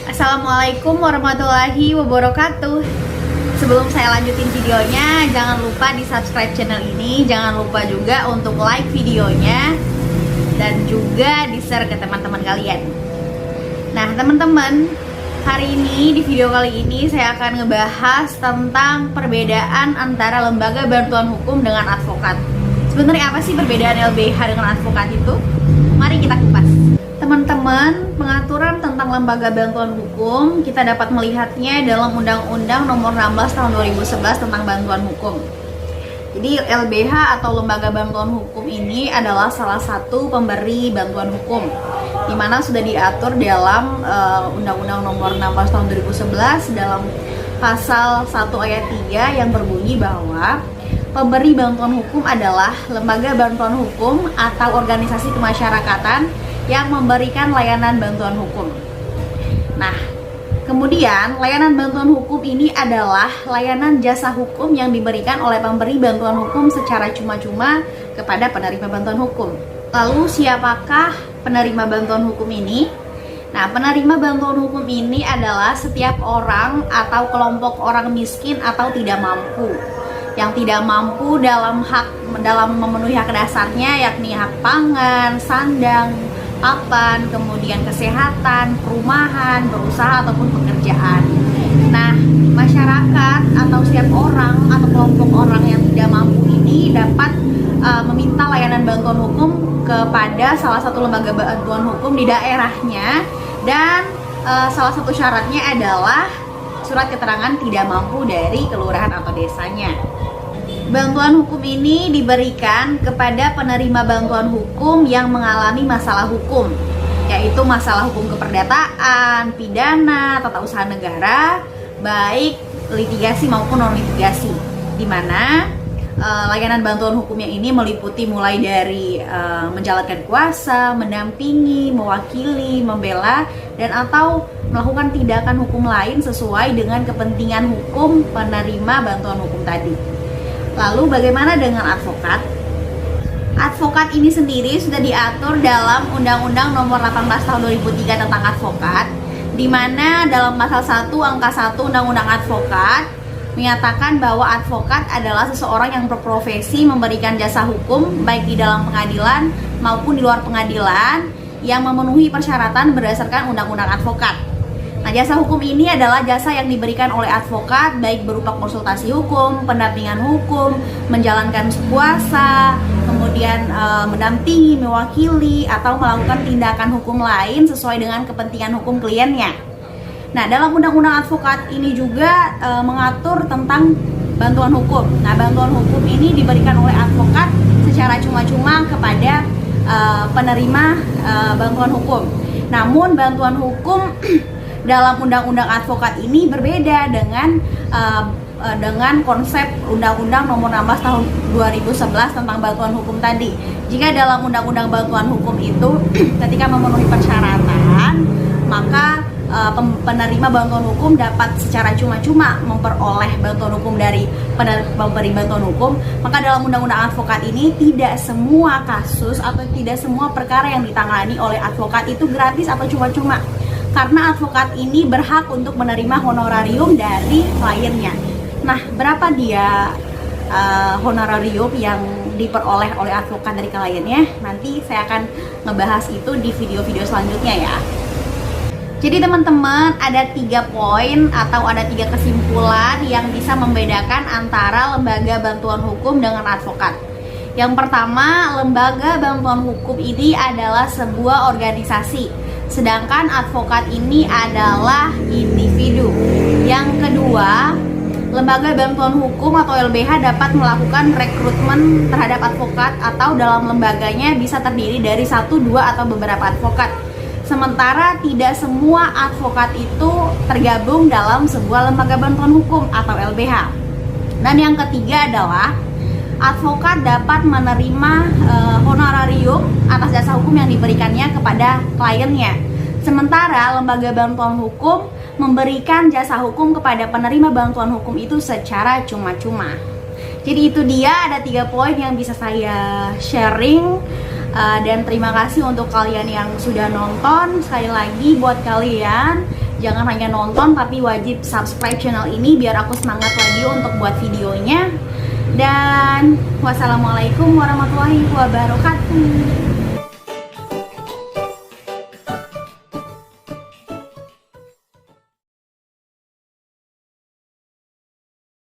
Assalamualaikum warahmatullahi wabarakatuh. Sebelum saya lanjutin videonya, jangan lupa di subscribe channel ini. Jangan lupa juga untuk like videonya dan juga di share ke teman-teman kalian. Nah teman-teman, hari ini di video kali ini saya akan ngebahas tentang perbedaan antara lembaga bantuan hukum dengan advokat. Sebenarnya apa sih perbedaan LBH dengan advokat itu? Mari kita kupas. Teman-teman, pengaturan tentang lembaga bantuan hukum kita dapat melihatnya dalam Undang-Undang Nomor 16 Tahun 2011 tentang bantuan hukum. Jadi LBH atau lembaga bantuan hukum ini adalah salah satu pemberi bantuan hukum, di mana sudah diatur dalam Undang-Undang Nomor 16 Tahun 2011 dalam pasal 1 ayat 3 yang berbunyi bahwa pemberi bantuan hukum adalah lembaga bantuan hukum atau organisasi kemasyarakatan yang memberikan layanan bantuan hukum. Nah, kemudian layanan bantuan hukum ini adalah layanan jasa hukum yang diberikan oleh pemberi bantuan hukum secara cuma-cuma kepada penerima bantuan hukum. Lalu siapakah penerima bantuan hukum ini? Nah, penerima bantuan hukum ini adalah setiap orang atau kelompok orang miskin atau tidak mampu, yang tidak mampu dalam memenuhi hak dasarnya, yakni hak pangan, sandang, papan, kemudian kesehatan, perumahan, berusaha ataupun pekerjaan. Nah, masyarakat atau setiap orang atau kelompok orang yang tidak mampu ini dapat meminta layanan bantuan hukum kepada salah satu lembaga bantuan hukum di daerahnya, dan salah satu syaratnya adalah surat keterangan tidak mampu dari kelurahan atau desanya. Bantuan hukum ini diberikan kepada penerima bantuan hukum yang mengalami masalah hukum, yaitu masalah hukum keperdataan, pidana, tata usaha negara, baik litigasi maupun non-litigasi, di mana layanan bantuan hukum yang ini meliputi mulai dari menjalankan kuasa, mendampingi, mewakili, membela, dan atau melakukan tindakan hukum lain sesuai dengan kepentingan hukum penerima bantuan hukum tadi. Lalu bagaimana dengan advokat? Advokat ini sendiri sudah diatur dalam Undang-Undang Nomor 18 Tahun 2003 tentang advokat, di mana dalam pasal 1 angka 1 Undang-Undang Advokat menyatakan bahwa advokat adalah seseorang yang berprofesi memberikan jasa hukum baik di dalam pengadilan maupun di luar pengadilan yang memenuhi persyaratan berdasarkan Undang-Undang Advokat. Nah, jasa hukum ini adalah jasa yang diberikan oleh advokat baik berupa konsultasi hukum, pendampingan hukum, menjalankan kuasa, kemudian mendampingi, mewakili, atau melakukan tindakan hukum lain sesuai dengan kepentingan hukum kliennya. Nah, dalam undang-undang advokat ini juga mengatur tentang bantuan hukum. Nah, bantuan hukum ini diberikan oleh advokat secara cuma-cuma kepada penerima bantuan hukum. Namun bantuan hukum dalam undang-undang advokat ini berbeda dengan konsep Undang-Undang Nomor 16 Tahun 2011 tentang bantuan hukum tadi. Jika dalam Undang-Undang bantuan hukum itu ketika memenuhi persyaratan, maka penerima bantuan hukum dapat secara cuma-cuma memperoleh bantuan hukum dari pemberi bantuan hukum. Maka dalam Undang-Undang advokat ini tidak semua kasus atau tidak semua perkara yang ditangani oleh advokat itu gratis atau cuma-cuma, karena advokat ini berhak untuk menerima honorarium dari kliennya. Nah, berapa dia honorarium yang diperoleh oleh advokat dari kliennya? Nanti saya akan ngebahas itu di video-video selanjutnya ya. Jadi teman-teman, ada 3 poin atau ada 3 kesimpulan yang bisa membedakan antara lembaga bantuan hukum dengan advokat. Yang pertama, lembaga bantuan hukum ini adalah sebuah organisasi, sedangkan advokat ini adalah individu. Yang kedua, lembaga bantuan hukum atau LBH dapat melakukan rekrutmen terhadap advokat atau dalam lembaganya bisa terdiri dari 1, 2, atau beberapa advokat. Sementara tidak semua advokat itu tergabung dalam sebuah lembaga bantuan hukum atau LBH. Dan yang ketiga adalah advokat dapat menerima honorarium atas jasa hukum yang diberikannya kepada kliennya. Sementara lembaga bantuan hukum memberikan jasa hukum kepada penerima bantuan hukum itu secara cuma-cuma. Jadi itu dia, ada 3 poin yang bisa saya sharing. Dan terima kasih untuk kalian yang sudah nonton. Sekali lagi buat kalian Jangan hanya nonton tapi wajib subscribe channel ini biar aku semangat lagi untuk buat videonya. Dan wassalamualaikum warahmatullahi wabarakatuh.